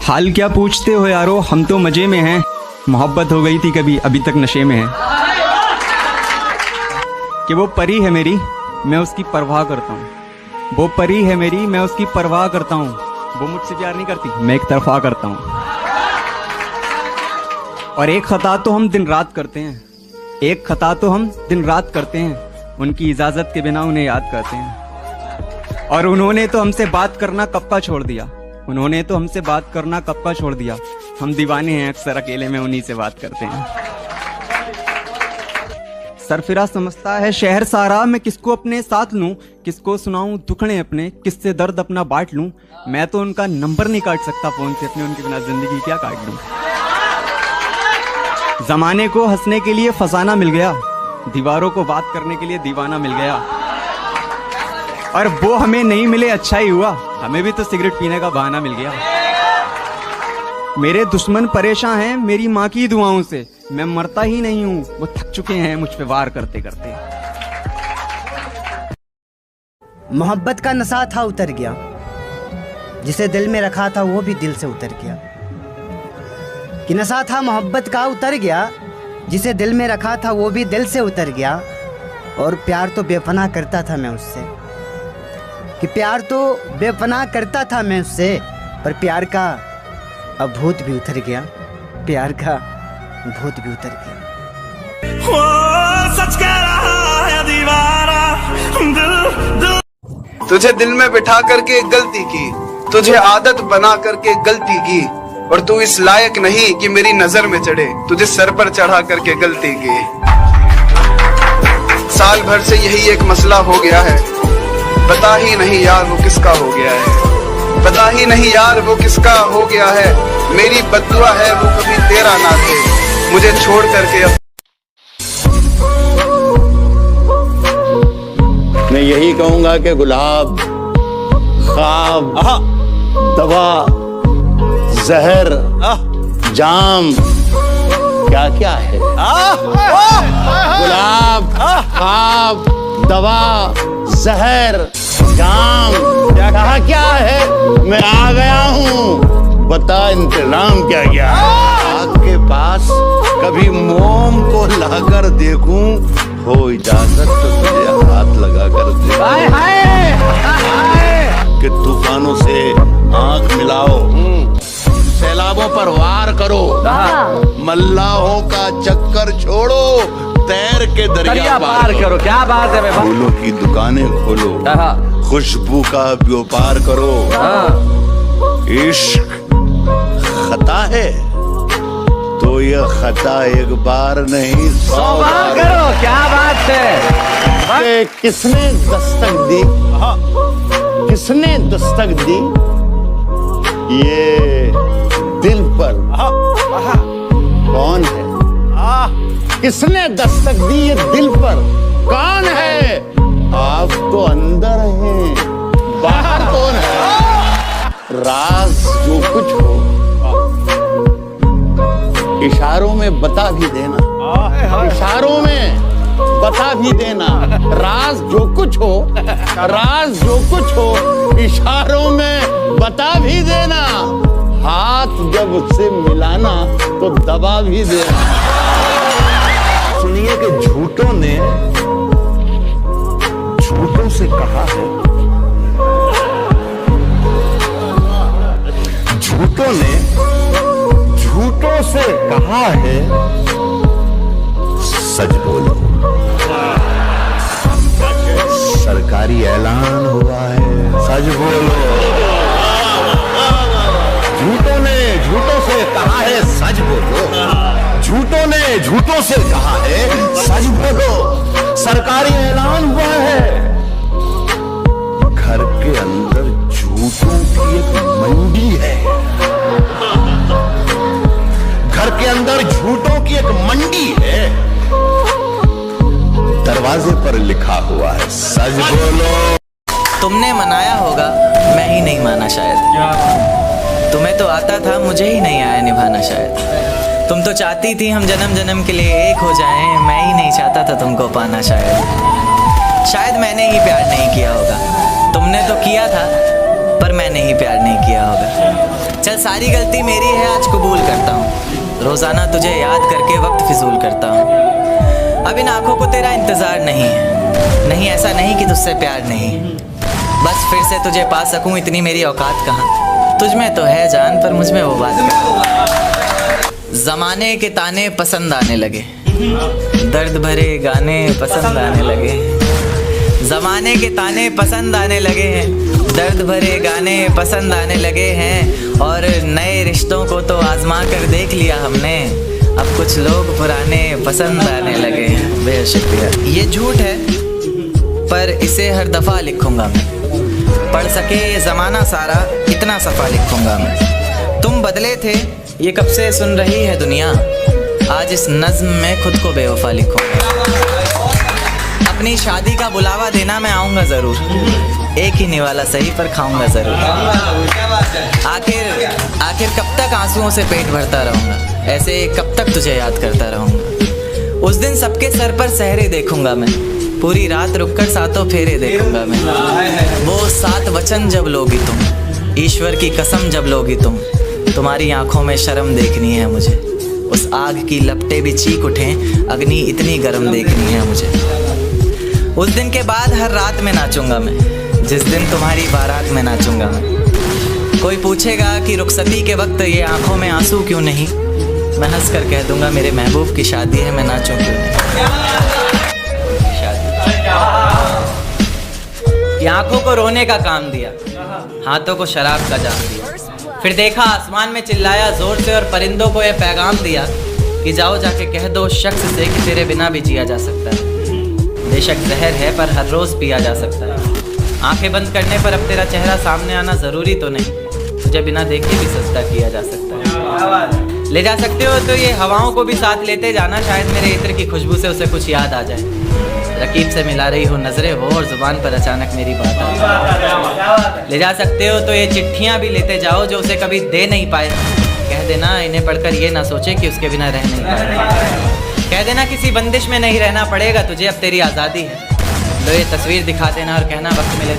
हाल क्या पूछते हो यारो, हम तो मजे में हैं। मोहब्बत हो गई थी कभी, अभी तक नशे में है। कि वो परी है मेरी, मैं उसकी परवाह करता हूँ। वो परी है मेरी, मैं उसकी परवाह करता हूँ। वो मुझसे प्यार नहीं करती, मैं एक तरफा करता हूँ। और एक खता तो हम दिन रात करते हैं, एक खता तो हम दिन रात करते हैं। उनकी इजाजत के बिना उन्हें याद करते हैं। और उन्होंने तो हमसे बात करना कब का छोड़ दिया, उन्होंने तो हमसे बात करना कब का छोड़ दिया। हम दीवाने हैं, अक्सर अकेले में उन्हीं से बात करते हैं। सरफिरा समझता है शहर सारा, मैं किसको अपने साथ लूं, किसको सुनाऊं दुखड़े अपने, किससे दर्द अपना बांट लूं। मैं तो उनका नंबर नहीं काट सकता फोन से अपने, उनके बिना जिंदगी क्या काट लूं। जमाने को हंसने के लिए फसाना मिल गया, दीवारों को बात करने के लिए दीवाना मिल गया। और वो हमें नहीं मिले अच्छा ही हुआ, हमें भी तो सिगरेट पीने का बहाना मिल गया। मेरे दुश्मन परेशान हैं मेरी माँ की दुआओं से, मैं मरता ही नहीं हूँ, वो थक चुके हैं मुझ पे वार करते करते। मोहब्बत का नशा था उतर गया, जिसे दिल में रखा था वो भी दिल से उतर गया। कि नशा था मोहब्बत का उतर गया, जिसे दिल में रखा था वो भी दिल से उतर गया। और प्यार तो बेपनाह करता था मैं उससे, कि प्यार तो बेपनाह करता था मैं उससे, पर प्यार का अब भूत भी उतर गया, प्यार का भूत भी उतर गया। सच कह रहा है दीवाना, दिल तुझे दिल में बिठा करके एक गलती की, तुझे आदत बना करके एक गलती की, और तू इस लायक नहीं कि मेरी नजर में चढ़े, तुझे सर पर चढ़ा करके गलती की। साल भर से यही एक मसला हो गया है, पता ही नहीं यार वो किसका हो गया है, पता ही नहीं यार वो किसका हो गया है। मेरी बद्दुआ है वो कभी तेरा ना थे, मुझे छोड़ करके अब। मैं यही कहूंगा कि गुलाब, ख्वाब, दवा, जहर, जाम, क्या क्या है। गुलाब, ख्वाब, दवा, जहर, जाम, क्या क्या है। मैं आ गया हूँ, बता इंतजाम क्या क्या है। आग के पास कभी मोम को लाकर देखूं, हो इजाजत तो तुझे हाथ लगा कर देखूं। कि तूफानों से आंख मिलाओ, सैलाबों पर वार करो, मल्लाहों का चक्कर छोड़ो, तैर के दरिया पार करो। क्या बात है। फूलों की दुकानें खोलो, खुशबू का व्यापार करो। इश्क खता है तो ये खता एक बार नहीं 100 बार करो। क्या बात है। किसने दस्तक दी, किसने दस्तक दी ये दिल पर, कौन है। किसने दस्तक दी ये दिल पर, कौन है। आप तो अंदर हैं, बाहर कौन है। राज जो कुछ हो इशारों में बता भी देना, इशारों में बता भी देना। राज जो कुछ हो, राज जो कुछ हो इशारों में बता भी देना। हाथ जब उससे मिलाना तो दबा भी देना। सुनिए कि झूठों ने झूठों से कहा है, झूठों ने झूठों से कहा है सच बोलो। सरकारी ऐलान हुआ है, सच बोलो। झूठों ने झूठों से कहा है सच बोलो, झूठों ने झूठों से कहा है सच बोलो। सरकारी ऐलान हुआ है, घर के अंदर झूठों की एक मंडी है, घर के अंदर झूठों की एक मंडी है। दरवाजे पर लिखा हुआ है सच बोलो। तुमने मनाया होगा, मैं ही नहीं माना शायद। तुम्हें तो आता था, मुझे ही नहीं आया निभाना शायद। तुम तो चाहती थी हम जन्म जन्म के लिए एक हो जाएं, मैं ही नहीं चाहता था तुमको पाना शायद। शायद मैंने ही प्यार नहीं किया होगा, तुमने तो किया था पर मैंने ही प्यार नहीं किया होगा। चल सारी गलती मेरी है, आज कबूल करता हूँ। रोज़ाना तुझे याद करके वक्त फिजूल करता हूँ। अब इन आँखों को तेरा इंतज़ार नहीं है, नहीं ऐसा नहीं कि तुझसे प्यार नहीं, बस फिर से तुझे पा सकूँ इतनी मेरी औकात कहाँ। तुझ में तो है जान पर मुझ में वो बात कहाँ। ज़माने के ताने पसंद आने लगे, दर्द भरे गाने पसंद आने लगे। ज़माने के ताने पसंद आने लगे हैं, दर्द भरे गाने पसंद आने लगे हैं। और नए रिश्तों को तो आजमा कर देख लिया हमने, अब कुछ लोग पुराने पसंद आने लगे हैं। बेहद शुक्रिया। ये झूठ है पर इसे हर दफ़ा लिखूंगा मैं, पढ़ सके ज़माना सारा इतना सफ़ा लिखूंगा मैं। तुम बदले थे ये कब से सुन रही है दुनिया, आज इस नज़्म में खुद को बेवफा लिखूंगा। अपनी शादी का बुलावा देना मैं आऊँगा ज़रूर, एक ही निवाला सही पर खाऊंगा ज़रूर। आखिर कब तक आंसुओं से पेट भरता रहूँगा, ऐसे कब तक तुझे याद करता रहूँगा। उस दिन सबके सर पर सहरे देखूंगा मैं, पूरी रात रुककर सातों फेरे देखूंगा मैं। वो 7 वचन जब लोगी तुम, ईश्वर की कसम जब लोगी तुम, तुम्हारी आंखों में शर्म देखनी है मुझे। उस आग की लपटें भी चीख उठें, अग्नि इतनी गर्म देखनी है मुझे। उस दिन के बाद हर रात में नाचूंगा मैं, जिस दिन तुम्हारी बारात में नाचूंगा मैं। कोई पूछेगा कि रुखसती के वक्त ये आंखों में आंसू क्यों नहीं, मैं हंस कर कह दूंगा मेरे महबूब की शादी है, मैं नाचूं क्यों नहीं। ये आंखों को रोने का काम दिया, हाथों को शराब का जाम दिया। फिर देखा आसमान में चिल्लाया जोर से और परिंदों को यह पैगाम दिया कि जाओ जाके कह दो उस शख्स से कि तेरे बिना भी जिया जा सकता है। बेशक जहर है पर हर रोज़ पिया जा सकता है। आंखें बंद करने पर अब तेरा चेहरा सामने आना ज़रूरी तो नहीं, तुझे बिना देखे भी सजदा किया जा सकता है। ले जा सकते हो तो ये हवाओं को भी साथ लेते जाना, शायद मेरे इत्र की खुशबू से उसे कुछ याद आ जाए। रकीब से मिला रही हो नजरें वो और जुबान पर अचानक मेरी बात आ जाए। ले जा सकते हो तो ये चिट्ठियाँ भी लेते जाओ जो उसे कभी दे नहीं पाए। कह देना इन्हें पढ़कर ये ना सोचे कि उसके बिना रह नहीं पाए। कह देना किसी बंदिश में नहीं रहना पड़ेगा तुझे, अब तेरी आज़ादी है। लो ये तस्वीर दिखा देना और कहना वक्त मिले